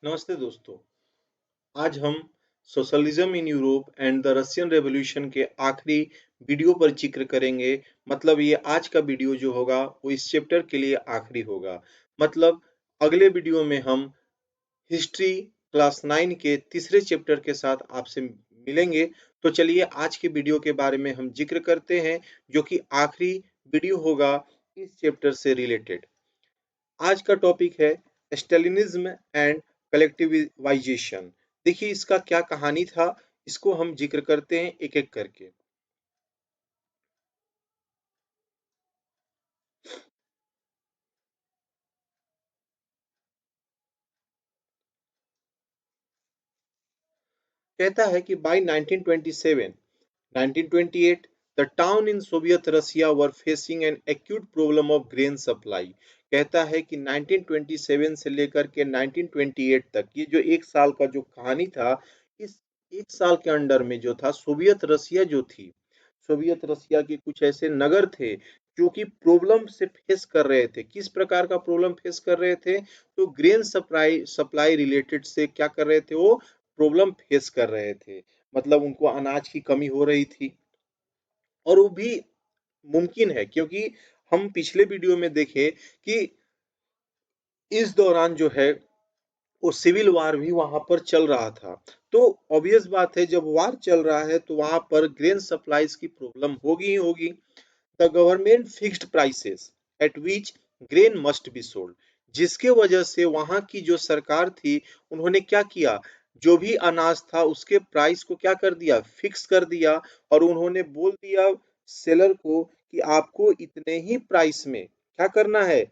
नमस्ते दोस्तों। आज हम socialism in Europe and the Russian revolution के आखिरी वीडियो पर जिक्र करेंगे। मतलब ये आज का वीडियो जो होगा वो इस चैप्टर के लिए आखिरी होगा। मतलब अगले वीडियो में हम हिस्ट्री क्लास 9 के तीसरे चैप्टर के साथ आपसे मिलेंगे। तो चलिए आज के वीडियो के बारे में हम जिक्र करते हैं, जो कि आखिरी वीडियो होगा इस चैप्टर से रिलेटेड। आज का टॉपिक है स्टेलिनिज्म एंड कलेक्टिवाइजेशन। देखिए इसका क्या कहानी था, इसको हम जिक्र करते हैं एक एक करके। कहता है कि by 1927 1928 the town in Soviet Russia were facing an acute problem of grain supply. कहता है कि 1927 से लेकर के 1928 तक ये जो एक साल का जो कहानी था, इस एक साल के अंडर में जो था सोवियत रशिया जो थी, सोवियत रशिया के कुछ ऐसे नगर थे जो कि प्रॉब्लम से फेस कर रहे थे। किस प्रकार का प्रॉब्लम फेस कर रहे थे? तो ग्रेन सप्लाई सप्लाई रिलेटेड से क्या कर रहे थे, वो प्रॉब्लम फेस कर रहे थे। मतलब उनको अनाज की कमी हो रही थी, और वो भी मुमकिन है क्योंकि हम पिछले वीडियो में देखे कि इस दौरान जो है वो सिविल वार भी वहां पर चल रहा था। तो ऑब्वियस बात है, जब वार चल रहा है तो वहां पर ग्रेन सप्लाईज की प्रॉब्लम होगी ही होगी। The government fixed prices eight which grain must be sold, जिसके वजह से वहां की जो सरकार थी उन्होंने क्या किया, जो भी अनाज था उसके प्राइस को क्या कर दिया, फिक्स कर दिया। और उन्होंने बोल दिया सेलर को कि आपको इतने ही प्राइस में क्या करना है,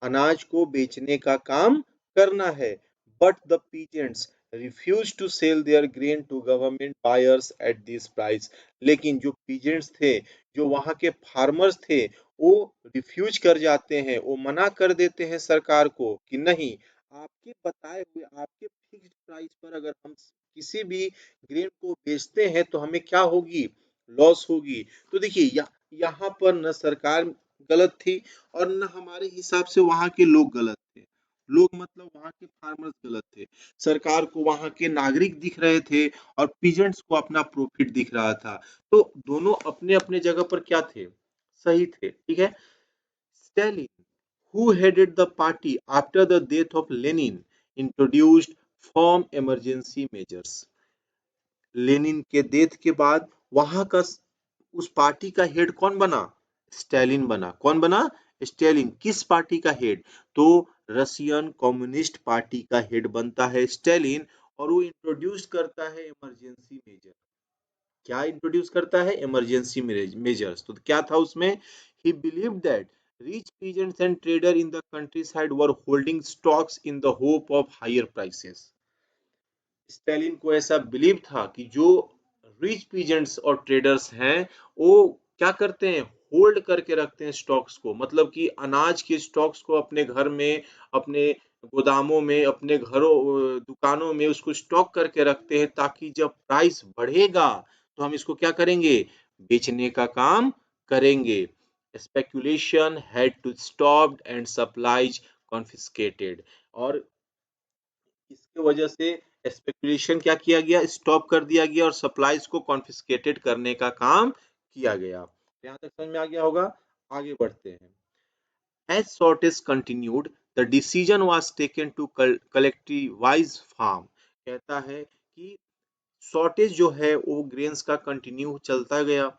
अनाज को बेचने का काम करना है। But the peasants refuse to sell their grain to government buyers at this price. लेकिन जो पीजेंट्स थे, जो वहां के फार्मर्स थे, वो रिफ्यूज कर जाते हैं, वो मना कर देते हैं सरकार को कि नहीं, आपके बताए हुए आपके फिक्स्ड प्राइस पर अगर हम किसी भी ग्रेन को बेचते हैं तो हमें क्या होगी, लॉस होगी। तो देखिए यहाँ पर न सरकार गलत थी और न हमारे हिसाब से वहां के लोग गलत थे। लोग मतलब वहां के फार्मर्स गलत थे। सरकार को वहां के नागरिक दिख रहे थे और पीजेंट्स को अपना प्रॉफिट दिख रहा था। तो दोनों अपने अपने जगह पर क्या थे, सही थे। ठीक है। Stalin, who headed the party after the death of Lenin, introduced firm emergency measures। Lenin के डेथ के बाद वहां का उस पार्टी का हेड कौन बना, स्टालिन बना। कौन बना, स्टालिन। किस पार्टी का हेड, तो रशियन कम्युनिस्ट पार्टी का हेड बनता है स्टालिन। और वो इंट्रोड्यूस करता है इमरजेंसी मेजर। क्या इंट्रोड्यूस करता है, इमरजेंसी मेजर्स। तो क्या था उसमें, ही believe that rich peasants and trader in the countryside were holding stocks in the hope of higher prices। Stalin को ऐसा बिलीव था कि जो रिच पीजेंट्स और ट्रेडर्स हैं वो क्या करते हैं, होल्ड करके रखते हैं स्टॉक्स को। मतलब कि अनाज के स्टॉक्स को अपने घर में, अपने गोदामों में, अपने घरों दुकानों में उसको स्टॉक करके रखते हैं, ताकि जब प्राइस बढ़ेगा तो हम इसको क्या करेंगे, बेचने का काम करेंगे। Speculation had to stop and supplies confiscated. और इसके वजह से स्पेकुलेशन क्या किया गया, स्टॉप कर दिया गया और सप्लाईज को कॉन्फिस्केटेड करने का काम किया गया। यहाँ तक समझ में आ गया होगा। आगे बढ़ते हैं। As shortage continued, the decision was taken to collectivize farm। कहता है कि शॉर्टेज जो है वो ग्रेन्स का कंटिन्यू चलता गया।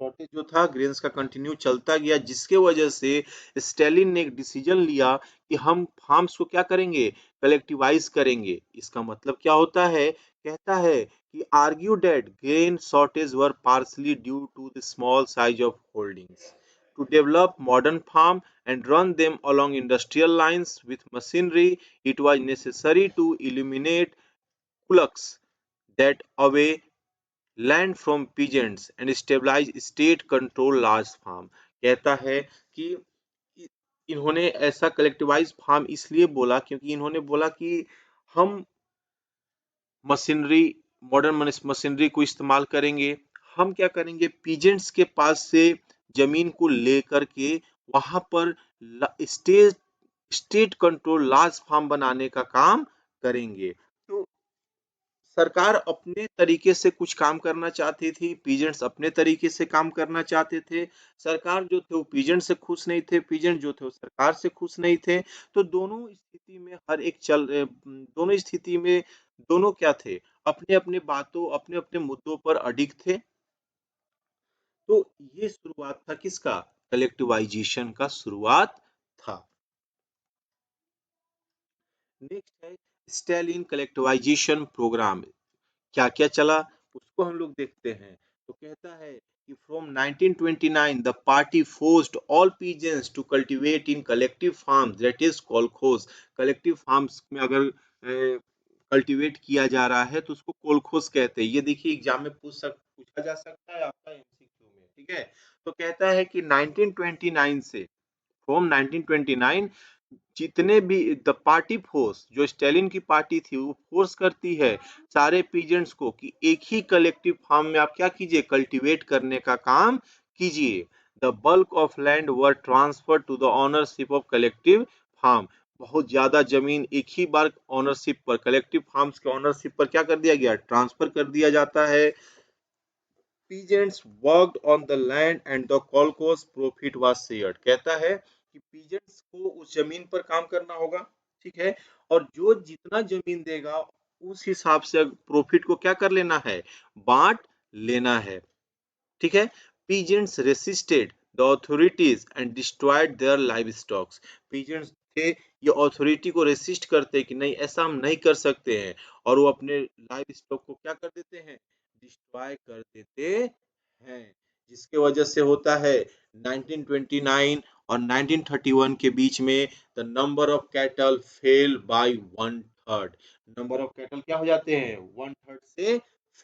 शॉर्टेज जो था ग्रेन्स का कंटिन्यू चलता गया, जिसके वजह से स्टालिन ने एक डिसीजन लिया कि हम फार्म्स को क्या करेंगे, कलेक्टिवाइज करेंगे। इसका मतलब क्या होता है, कहता है कि argue that grain shortage were partly due to the small size of holdings. To develop modern farm and run them along industrial lines with machinery, it was necessary to eliminate kulaks that away land from peasants and establish state control large farm. कहता है कि इन्होंने ऐसा कलेक्टिवाइज farm इसलिए बोला क्योंकि इन्होंने बोला कि हम मशीनरी, मॉडर्न मशीनरी को इस्तेमाल करेंगे। हम क्या करेंगे, पीजेंट्स के पास से जमीन को लेकर के वहां पर state state control large farm बनाने का काम करेंगे। तो सरकार अपने तरीके से कुछ काम करना चाहती थी, पीजेंट्स अपने तरीके से काम करना चाहते थे। सरकार जो थे वो पीजेंट से खुश नहीं थे, पीजेंट जो थे वो सरकार से खुश नहीं थे। तो दोनों स्थिति में दोनों स्थिति में दोनों क्या थे, अपने अपने बातों, अपने अपने मुद्दों पर अडिग थे। तो ये शुरुआत था किसका, कलेक्टिवाइजेशन का शुरुआत था। नेक्स्ट है स्टालिन कलेक्टिवाइजेशन प्रोग्राम। क्या क्या चला उसको हम लोग देखते हैं। तो कहता है कि from 1929 the party forced all peasants to cultivate in collective farms, that is kolkhoz. Collective farms में अगर कल्टीवेट किया जा रहा है तो उसको कोलखोज कहते हैं। ये देखिए एग्जाम में पूछा जा सकता है आपका एमसीक्यू में, ठीक है। तो कहता है कि 1929 से, फ्रॉम 1929, जितने भी द पार्टी फोर्स, जो स्टालिन की पार्टी थी वो फोर्स करती है सारे पीजेंट्स को कि एक ही कलेक्टिव फार्म में आप क्या कीजिए, कल्टीवेट करने का काम कीजिए। The bulk of land were transfer to the ownership of collective farm. बहुत ज्यादा जमीन एक ही बार ऑनरशिप पर, कलेक्टिव फार्म्स के ऑनरशिप पर क्या कर दिया गया, ट्रांसफर कर दिया जाता है। peasants worked on the land and the colchos profit was shared। कहता है कि peasants को उस जमीन पर काम करना होगा, ठीक है, और जो जितना जमीन देगा उस हिसाब से प्रॉफिट को क्या कर लेना है, बांट लेना है, ठीक है। peasants resisted the authorities and destroyed their livestock। peasants थे, ये अथॉरिटी को रेसिस्ट करते कि नहीं ऐसा हम नहीं कर सकते हैं, और वो अपने लाइव स्टॉक को क्या कर देते हैं, डिस्ट्रॉय कर देते हैं। जिसके वजह से होता है 1929 और 1931 के बीच में the number of cattle fell by 1/3। Number of cattle क्या हो जाते हैं, 1/3 से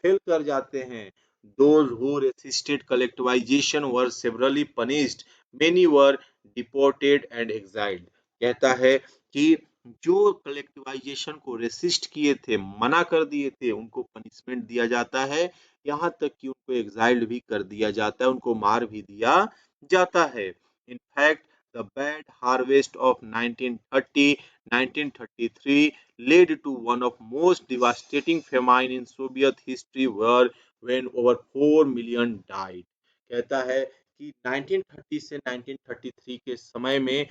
फेल कर जाते हैं। Those who resisted collectivization were severely punished. Many were deported and exiled। कहता है कि जो कलेक्टिवाइजेशन को रेसिस्ट किए थे, मना कर दिए थे, उनको पनिशमेंट दिया जाता है। यहाँ तक कि उनको एग्जाइल्ड भी कर दिया जाता है, उनको मार भी दिया जाता है। In fact the bad harvest of 1930-1933 led to one of most devastating famine in Soviet history where when over 4 million died। कहता है कि 1930 से 1933 के समय में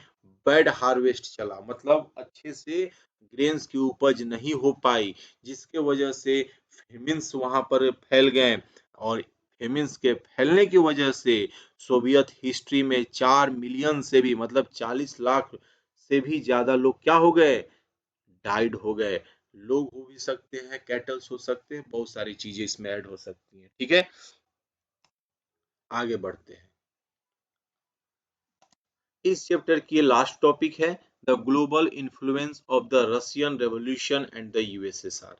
बैड हार्वेस्ट चला, मतलब अच्छे से ग्रेन्स की उपज नहीं हो पाई, जिसके वजह से फेमिन्स वहां पर फैल गए। और फेमिन्स के फैलने की वजह से सोवियत हिस्ट्री में 4 मिलियन से भी, मतलब 40 लाख से भी ज्यादा लोग क्या हो गए, डाइड हो गए। लोग हो भी सकते हैं, कैटल्स हो सकते हैं, बहुत सारी चीजें इसमें ऐड हो सकती हैं, ठीक है। आगे बढ़ते हैं। इस चैप्टर की लास्ट टॉपिक है the global influence of the Russian revolution and the USSR.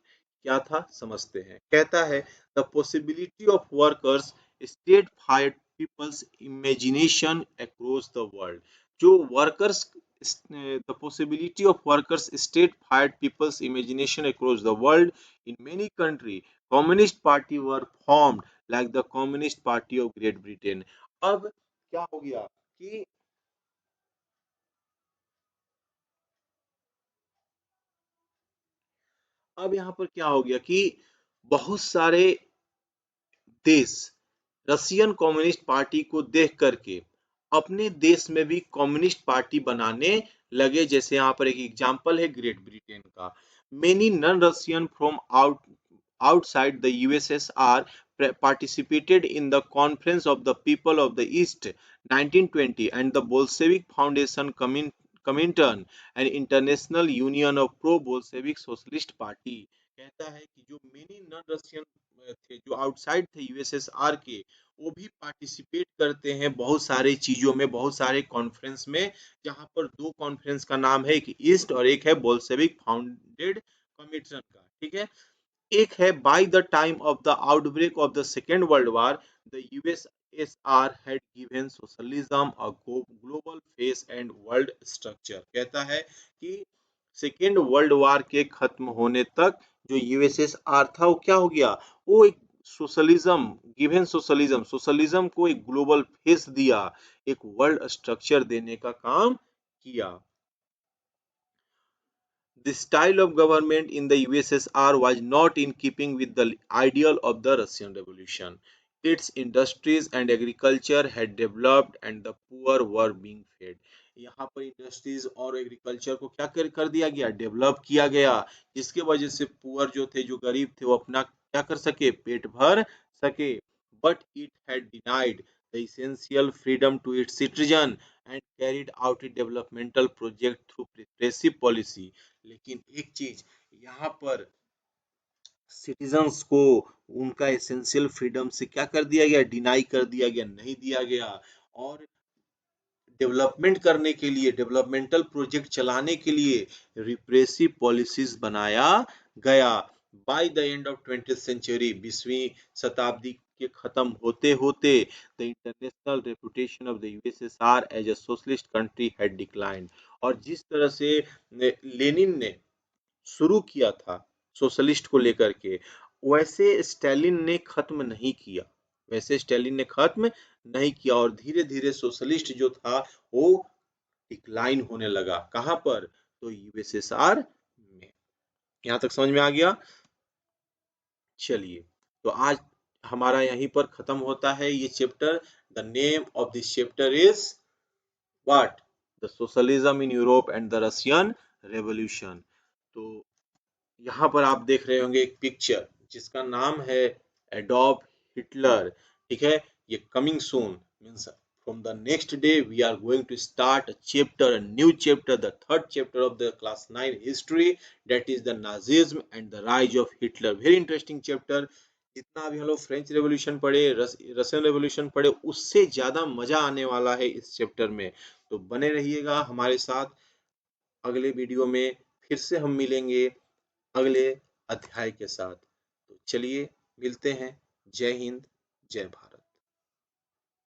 क्या था समझते हैं। कहता है the possibility of workers state fired peoples imagination across the world. जो workers, the possibility of workers state fired people's imagination across the world. In many countries communist party were formed like the communist party of Great Britain। अब क्या हो गया कि अब यहाँ पर क्या हो गया कि बहुत सारे देश रशियन कम्युनिस्ट पार्टी को देख करके अपने देश में भी कम्युनिस्ट पार्टी बनाने लगे। जैसे यहाँ पर एक एग्जांपल है ग्रेट ब्रिटेन का। Many non Russian from outside the USSR participated in the Conference of the People of the East 1920 and the Bolshevik Foundation Comintern, an international union of pro-Bolshevik Socialist Party। कहता है कि जो many non Russian थे, जो outside थे USSR के, वो भी पार्टिसिपेट करते हैं बहुत सारे चीजों में, बहुत सारे कॉन्फ्रेंस में। जहां पर दो कॉन्फ्रेंस का नाम है, एक ईस्ट और एक है बोल्शेविक फाउंडेड कमिशन का, ठीक है। एक है by the time of the outbreak of the second world war the USSR had given socialism a global face and world structure. कहता है कि सेकेंड वर्ल्ड वार के खत्म होने तक जो यूएसएसआर था वो क्या हो गया, वो एक सोशलिज्म, गिवन सोशलिज्म, सोशलिज्म को एक ग्लोबल फेस दिया, एक वर्ल्ड स्ट्रक्चर देने का काम किया। The style of government in the USSR was not in keeping with the ideal of the Russian Revolution. Its industries and agriculture had developed and the poor were being fed. यहाँ पर industries और agriculture को क्या कर दिया गया, develop किया गया, जिसके वजह से पुअर जो थे, जो गरीब थे, वो अपना क्या कर सके, पेट भर सके. But it had denied the essential freedom to its citizen and carried out a developmental project through repressive policy. लेकिन एक चीज यहाँ पर सिटीजन्स को उनका एसेंशियल फ्रीडम से क्या कर दिया गया, डिनाई कर दिया गया, नहीं दिया गया. और डेवलपमेंट करने के लिए, डेवलपमेंटल प्रोजेक्ट चलाने के लिए रिप्रेसिव पॉलिसीज बनाया गया. By the end of 20th century, 20वीं शताब्दी के खत्म होते होते, the international reputation of the USSR as a socialist country had declined. और जिस तरह से लेनिन ने शुरू किया था सोशलिस्ट को लेकर के, वैसे स्टालिन ने खत्म नहीं किया, वैसे स्टालिन ने खत्म नहीं किया. और धीरे धीरे सोशलिस्ट जो था वो डिक्लाइन होने लगा. कहां पर, तो यूएसएसआर में. यहां तक समझ में आ गया. चलिए, तो आज हमारा यहीं पर खत्म होता है ये chapter. The name of this chapter is what, the socialism in Europe and the Russian revolution. तो यहाँ पर आप देख रहे होंगे एक पिक्चर जिसका नाम है एडोल्फ हिटलर. ठीक है, ये coming soon means from the next day we are going to start a chapter, a new chapter, the third chapter of the class 9 history, that is the Nazism and the rise of Hitler. Very interesting chapter. जितना अभी हम लोग French revolution पढ़े, Russian revolution पढ़े, उससे ज्यादा मजा आने वाला है इस चैप्टर में. तो बने रहिएगा हमारे साथ. अगले वीडियो में फिर से हम मिलेंगे अगले अध्याय के साथ. तो चलिए मिलते हैं. जय हिंद, जय भारत.